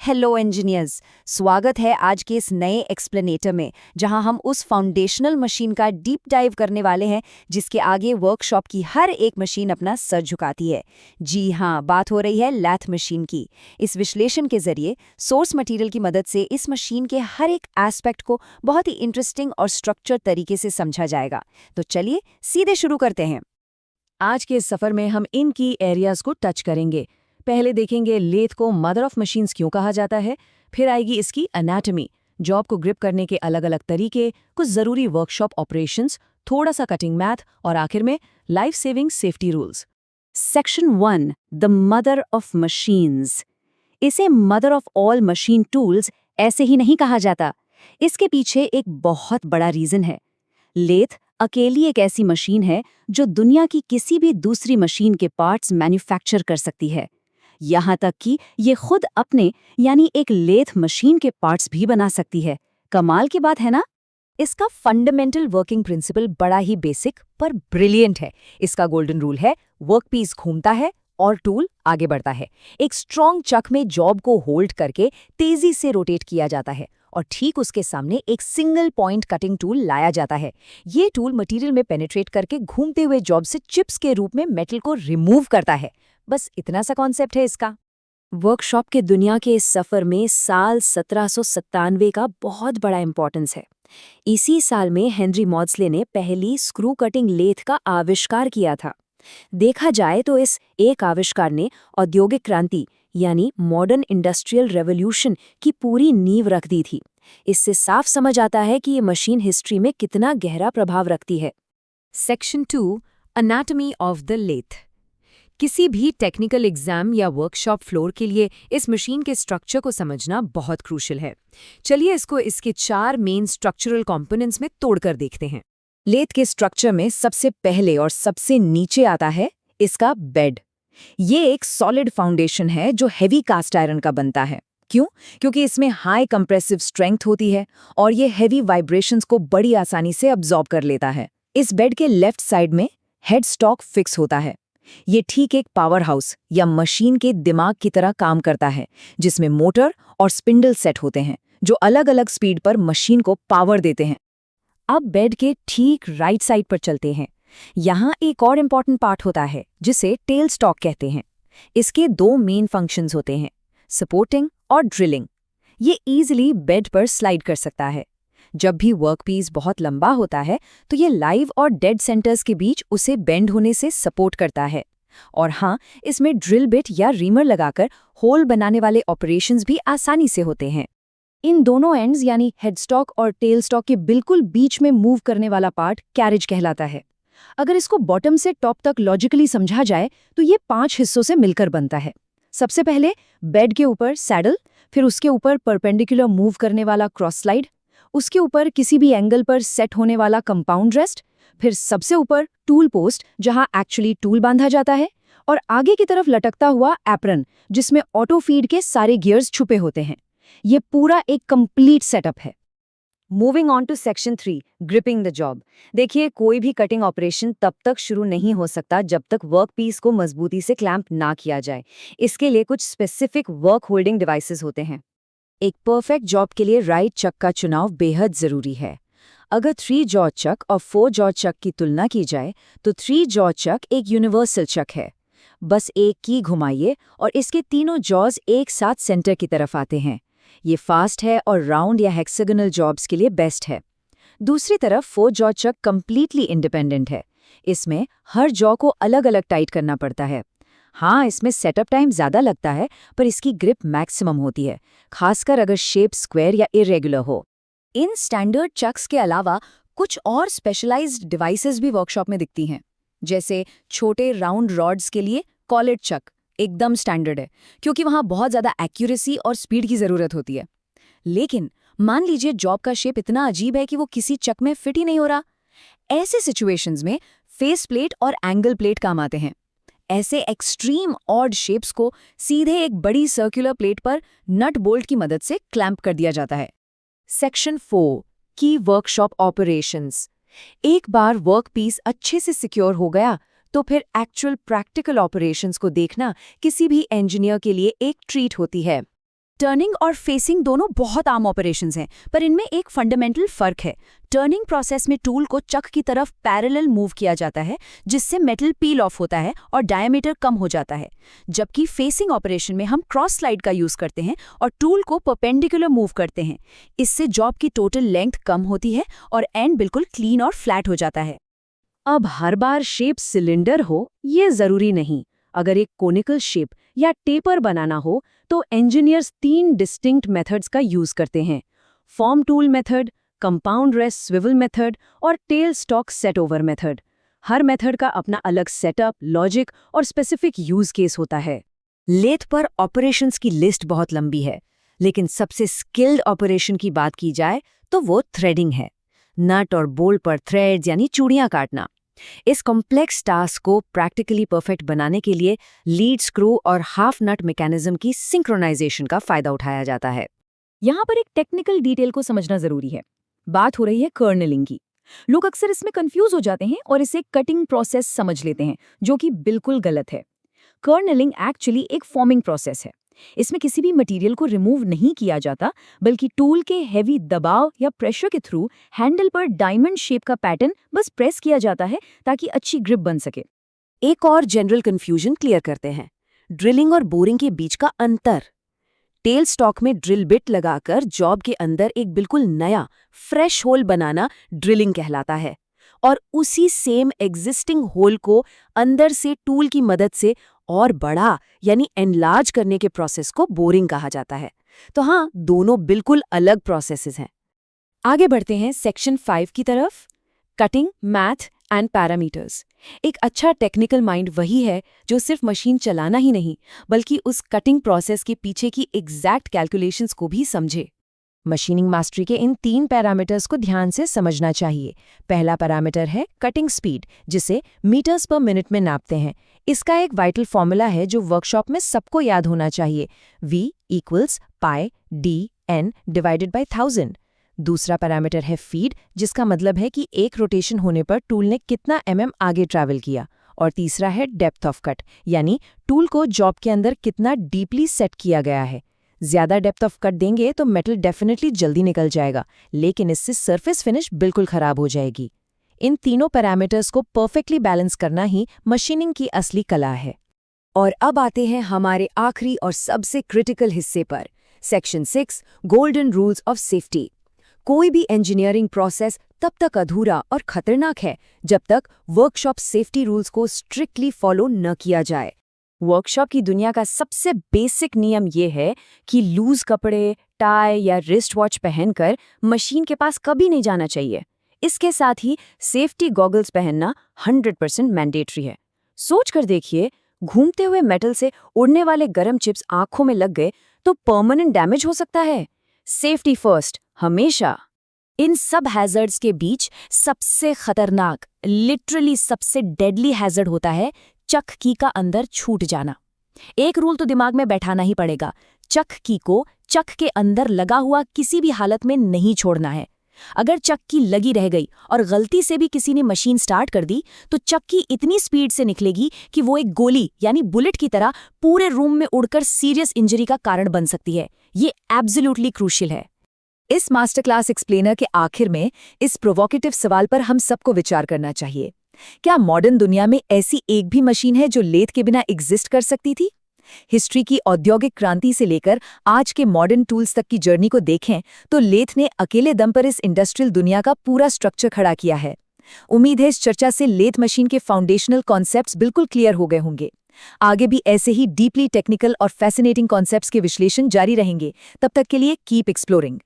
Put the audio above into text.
Hello engineers. स्वागत है आज के इस नए एक्सप्लेनेटर में, जहां हम उस फाउंडेशनल मशीन का डीप डाइव करने वाले हैं जिसके आगे वर्कशॉप की हर एक मशीन अपना सर झुकाती है। जी हाँ, बात हो रही है लैथ मशीन की। इस विश्लेषण के जरिए सोर्स मटेरियल की मदद से इस मशीन के हर एक एस्पेक्ट को बहुत ही इंटरेस्टिंग और स्ट्रक्चर तरीके से समझा जाएगा। तो चलिए सीधे शुरू करते हैं। आज के इस सफर में हम इन की एरियाज को टच करेंगे। पहले देखेंगे लेथ को मदर ऑफ मशीन्स क्यों कहा जाता है, फिर आएगी इसकी एनाटॉमी, जॉब को ग्रिप करने के अलग अलग तरीके, कुछ ज़रूरी वर्कशॉप ऑपरेशंस, थोड़ा सा कटिंग मैथ और आखिर में life saving safety rules. Section 1, the mother of machines. इसे mother of all machine tools ऐसे ही नहीं कहा जाता। इसके पीछे एक बहुत बड़ा रीजन है। लेथ अकेली एक ऐसी मशीन है जो दुनिया की किसी भी दूसरी मशीन के पार्ट्स मैन्युफैक्चर कर सकती है। यहाँ तक कि ये खुद अपने यानी एक लेथ मशीन के पार्ट्स भी बना सकती है। कमाल की बात है ना? इसका फंडामेंटल वर्किंग प्रिंसिपल बड़ा ही बेसिक पर ब्रिलियंट है। इसका गोल्डन रूल है, वर्कपीस घूमता है और टूल आगे बढ़ता है। एक स्ट्रॉन्ग चक में जॉब को होल्ड करके तेजी से रोटेट किया जाता है और ठीक उसके सामने एक सिंगल पॉइंट कटिंग टूल लाया जाता है। ये टूल मटेरियल में पेनिट्रेट करके घूमते हुए जॉब से चिप्स के रूप में मेटल को रिमूव करता है। बस इतना सा कॉन्सेप्ट है इसका। वर्कशॉप के दुनिया के इस सफर में साल 1797 का बहुत बड़ा इंपॉर्टेंस है। इसी साल में हेनरी मॉड्सले ने पहली स्क्रू कटिंग लेथ का आविष्कार किया था। देखा जाए तो इस एक आविष्कार ने औद्योगिक क्रांति यानी मॉडर्न इंडस्ट्रियल रेवोल्यूशन की पूरी नींव रख दी थी। इससे साफ समझ आता है कि ये मशीन हिस्ट्री में कितना गहरा प्रभाव रखती है। Section 2, anatomy of the lathe. किसी भी टेक्निकल एग्जाम या वर्कशॉप फ्लोर के लिए इस मशीन के स्ट्रक्चर को समझना बहुत क्रूशियल है। चलिए इसको इसके 4 मेन स्ट्रक्चरल कंपोनेंट्स में तोड़कर देखते हैं। लेथ के स्ट्रक्चर में सबसे पहले और सबसे नीचे आता है इसका बेड। ये एक सॉलिड फाउंडेशन है जो हेवी कास्ट आयरन का बनता है। क्यों? क्योंकि इसमें हाई कंप्रेसिव स्ट्रेंथ होती है और ये हेवी वाइब्रेशंस को बड़ी आसानी से अब्जॉर्ब कर लेता है। इस बेड के लेफ्ट साइड में हेड स्टॉक फिक्स होता है। ये ठीक एक पावर हाउस या मशीन के दिमाग की तरह काम करता है, जिसमें मोटर और स्पिंडल सेट होते हैं जो अलग अलग स्पीड पर मशीन को पावर देते हैं। अब बेड के ठीक राइट साइड पर चलते हैं। यहाँ एक और इम्पॉर्टेंट पार्ट होता है जिसे टेल स्टॉक कहते हैं। इसके 2 मेन फंक्शंस होते हैं, सपोर्टिंग और ड्रिलिंग। ये ईजिली बेड पर स्लाइड कर सकता है। जब भी वर्कपीस बहुत लंबा होता है तो ये लाइव और डेड सेंटर्स के बीच उसे बेंड होने से सपोर्ट करता है। और हाँ, इसमें ड्रिल बिट या रीमर लगाकर होल बनाने वाले ऑपरेशंस भी आसानी से होते हैं। इन दोनों एंड्स यानी हेडस्टॉक और टेल स्टॉक के बिल्कुल बीच में मूव करने वाला पार्ट कैरिज कहलाता है। अगर इसको बॉटम से टॉप तक लॉजिकली समझा जाए तो ये 5 हिस्सों से मिलकर बनता है। सबसे पहले बेड के ऊपर सैडल, फिर उसके ऊपर परपेंडिकुलर मूव करने वाला क्रॉस स्लाइड, उसके ऊपर किसी भी एंगल पर सेट होने वाला कंपाउंड रेस्ट, फिर सबसे ऊपर टूल पोस्ट जहां एक्चुअली टूल बांधा जाता है, और आगे की तरफ लटकता हुआ एप्रन जिसमें ऑटो फीड के सारे गियर्स छुपे होते हैं। ये पूरा एक कंप्लीट सेटअप है। Moving on to section 3, gripping the job. देखिए, कोई भी कटिंग ऑपरेशन तब तक शुरू नहीं हो सकता जब तक वर्क पीस को मजबूती से क्लैंप ना किया जाए। इसके लिए कुछ स्पेसिफिक वर्क होल्डिंग डिवाइसेस होते हैं। एक परफेक्ट जॉब के लिए राइट चक का चुनाव बेहद जरूरी है। अगर 3 जॉ चक और 4 जॉ चक की तुलना की जाए तो 3 जॉ चक एक यूनिवर्सल चक है। बस एक की घुमाइए और इसके तीनों जॉज एक साथ सेंटर की तरफ आते हैं। ये फास्ट है और राउंड या हेक्सागोनल जॉब्स के लिए बेस्ट है। दूसरी तरफ 4 जॉ चक कंप्लीटली इंडिपेंडेंट है। इसमें हर जॉ को अलग अलग टाइट करना पड़ता है। हाँ, इसमें सेटअप टाइम ज़्यादा लगता है पर इसकी ग्रिप मैक्सिमम होती है, खासकर अगर शेप स्क्वायर या इरेगुलर हो। इन स्टैंडर्ड चक्स के अलावा कुछ और स्पेशलाइज्ड डिवाइसेस भी वर्कशॉप में दिखती हैं। जैसे छोटे राउंड रॉड्स के लिए कॉलेट चक एकदम स्टैंडर्ड है, क्योंकि वहाँ बहुत ज़्यादा एक्यूरेसी और स्पीड की ज़रूरत होती है। लेकिन मान लीजिए जॉब का शेप इतना अजीब है कि वो किसी चक में फिट ही नहीं हो रहा। ऐसे सिचुएशंस में फेस प्लेट और एंगल प्लेट काम आते हैं। ऐसे एक्सट्रीम ऑड शेप्स को सीधे एक बड़ी सर्कुलर प्लेट पर नट बोल्ट की मदद से क्लैंप कर दिया जाता है। सेक्शन 4, की वर्कशॉप ऑपरेशंस। एक बार वर्क पीस अच्छे से सिक्योर हो गया तो फिर एक्चुअल प्रैक्टिकल ऑपरेशंस को देखना किसी भी इंजीनियर के लिए एक ट्रीट होती है। टर्निंग और फेसिंग दोनों बहुत आम ऑपरेशंस हैं, पर इनमें एक फंडामेंटल फर्क है। टर्निंग प्रोसेस में टूल को चक की तरफ पैरेलल मूव किया जाता है, जिससे मेटल पील ऑफ होता है और डायमीटर कम हो जाता है। जबकि फेसिंग ऑपरेशन में हम क्रॉस स्लाइड का यूज करते हैं और टूल को परपेंडिकुलर मूव करते हैं। इससे जॉब की टोटल लेंथ कम होती है और एंड बिल्कुल क्लीन और फ्लैट हो जाता है। अब हर बार शेप सिलेंडर हो ये जरूरी नहीं। अगर एक कोनिकल शेप या टेपर बनाना हो तो इंजीनियर्स 3 डिस्टिंक्ट मेथड्स का यूज करते हैं: form tool method, compound rest swivel method और tail stock set over method. हर मेथड का अपना अलग सेटअप, लॉजिक और स्पेसिफिक यूज केस होता है। लेथ पर ऑपरेशंस की लिस्ट बहुत लंबी है, लेकिन सबसे स्किल्ड ऑपरेशन की बात की जाए तो वो थ्रेडिंग है। नट और बोल्ट पर थ्रेड्स यानी चूड़ियां काटना। इस कॉम्प्लेक्स टास्क को प्रैक्टिकली परफेक्ट बनाने के लिए लीड स्क्रू और हाफ नट मैकेनिज्म की सिंक्रोनाइजेशन का फायदा उठाया जाता है। यहाँ पर एक टेक्निकल डिटेल को समझना जरूरी है। बात हो रही है कर्नलिंग की। लोग अक्सर इसमें कंफ्यूज हो जाते हैं और इसे कटिंग प्रोसेस समझ लेते हैं, जो कि बिल्कुल गलत है। कर्नलिंग एक्चुअली एक फॉर्मिंग प्रोसेस है। इसमें किसी भी मटेरियल को रिमूव नहीं किया जाता, बल्कि टूल के हेवी दबाव या प्रेशर के थ्रू हैंडल पर डायमंड शेप का पैटर्न बस प्रेस किया जाता है ताकि अच्छी ग्रिप बन सके। एक और जनरल कंफ्यूजन क्लियर करते हैं: ड्रिलिंग और बोरिंग के बीच का अंतर। टेल स्टॉक में ड्रिल बिट लगाकर जॉब के अंदर एक बिल्कुल नया फ्रेश होल बनाना ड्रिलिंग कहलाता है, और उसी सेम एग्जिस्टिंग होल को अंदर से टूल की मदद से और बड़ा यानी एनलार्ज करने के प्रोसेस को बोरिंग कहा जाता है। तो हाँ, दोनों बिल्कुल अलग प्रोसेसेस हैं। आगे बढ़ते हैं सेक्शन 5 की तरफ: कटिंग, मैथ एंड पैरामीटर्स। एक अच्छा टेक्निकल माइंड वही है जो सिर्फ मशीन चलाना ही नहीं, बल्कि उस कटिंग प्रोसेस के पीछे की एग्जैक्ट कैलकुलेशंस को भी समझे। मशीनिंग मास्टरी के इन 3 पैरामीटर्स को ध्यान से समझना चाहिए। पहला पैरामीटर है कटिंग स्पीड, जिसे मीटर्स पर मिनट में नापते हैं। इसका एक वाइटल फॉर्मूला है जो वर्कशॉप में सबको याद होना चाहिए: V = π/d/n / 1000। दूसरा पैरामीटर है फीड, जिसका मतलब है कि एक रोटेशन होने पर टूल ने कितना आगे ट्रैवल किया। और तीसरा है डेप्थ ऑफ कट, यानी टूल को जॉब के अंदर कितना डीपली सेट किया गया है। ज्यादा डेप्थ ऑफ कट देंगे तो मेटल डेफिनेटली जल्दी निकल जाएगा, लेकिन इससे सरफेस फिनिश बिल्कुल खराब हो जाएगी। इन तीनों पैरामीटर्स को परफेक्टली बैलेंस करना ही मशीनिंग की असली कला है। और अब आते हैं हमारे आखिरी और सबसे क्रिटिकल हिस्से पर, section 6, golden rules of safety. कोई भी इंजीनियरिंग प्रोसेस तब तक अधूरा और खतरनाक है जब तक वर्कशॉप सेफ्टी रूल्स को स्ट्रिक्टली फॉलो न किया जाए। वर्कशॉप की दुनिया का सबसे बेसिक नियम ये है कि लूज कपड़े, टाई या रिस्ट वॉच पहनकर मशीन के पास कभी नहीं जाना चाहिए। इसके साथ ही सेफ्टी गॉगल्स पहनना 100% मैंडेटरी है। सोच कर देखिए, घूमते हुए मेटल से उड़ने वाले गर्म चिप्स आंखों में लग गए तो परमानेंट डैमेज हो सकता है। सेफ्टी फर्स्ट हमेशा। इन सब हैजर्ड्स के बीच सबसे खतरनाक, लिटरली सबसे डेडली हैजर्ड होता है चक की का अंदर छूट जाना। एक रूल तो दिमाग में बैठाना ही पड़ेगा: चक की को चक के अंदर लगा हुआ किसी भी हालत में नहीं छोड़ना है। अगर चक की लगी रह गई और गलती से भी किसी ने मशीन स्टार्ट कर दी तो चक की इतनी स्पीड से निकलेगी कि वो एक गोली यानी बुलेट की तरह पूरे रूम में उड़कर सीरियस इंजरी का कारण बन सकती है। ये एब्सोल्युटली क्रूशियल है। इस मास्टर क्लास एक्सप्लेनर के आखिर में इस प्रोवोकेटिव सवाल पर हम सबको विचार करना चाहिए: क्या मॉडर्न दुनिया में ऐसी एक भी मशीन है जो लेथ के बिना एग्जिस्ट कर सकती थी? हिस्ट्री की औद्योगिक क्रांति से लेकर आज के मॉडर्न टूल्स तक की जर्नी को देखें तो लेथ ने अकेले दम पर इस इंडस्ट्रियल दुनिया का पूरा स्ट्रक्चर खड़ा किया है। उम्मीद है इस चर्चा से लेथ मशीन के फाउंडेशनल कॉन्सेप्ट्स बिल्कुल क्लियर हो गए होंगे। आगे भी ऐसे ही डीपली टेक्निकल और फैसिनेटिंग कॉन्सेप्ट्स के विश्लेषण जारी रहेंगे। तब तक के लिए कीप एक्सप्लोरिंग।